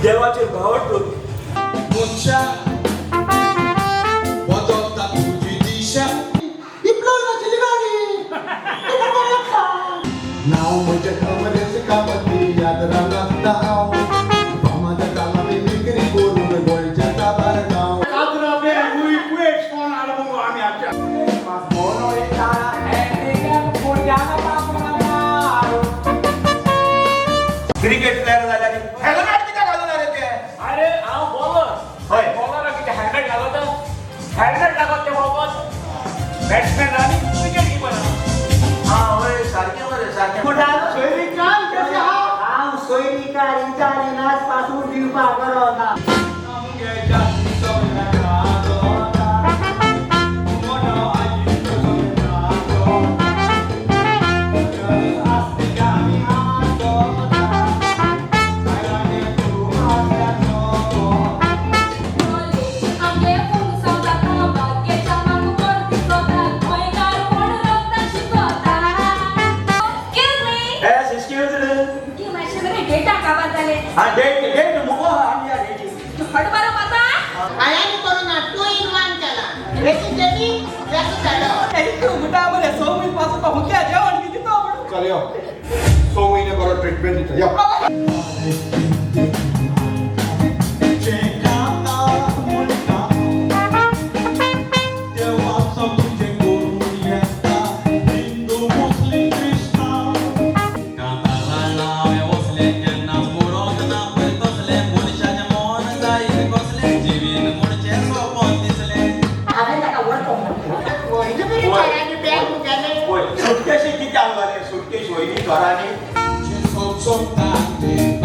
देवाचे भावट मुच्छा वदोता तुझी दिशा इप्लोनाची गाडी नाव म्हणजे कमरेचे कामती याद राहणार नाव माझ्या कामाने विक्री करून गोळच्या ताबार गाव कादराबे हुई कुएट कोण आला बघू आम्ही आजच्या मोनो एका पोटाला पापला क्रिकेट प्लेयर झाल्याने हेल्मेट किती घालून आले ते अरे हा बॉलर होय. बॉलर किती हेल्मेट घालत हेल्मेट लागत ते बाबत बॅट्समॅन आणि विकेट कीपर हा होय सारखे बरे सारखे सोयरीकान कसे हा आम सोयीकारी चाली नाच पासून दिवपा करवता हा डेट मुको आम्ही रेडी आयाने करून 2 in 1 केला रेसिपी जास्त झालं चल यो 6 महिने बरोबर ट्रीटमेंट दिता यो सुटकेशी किती आंबाले सुटकेश वहिनी घराने सोप सोप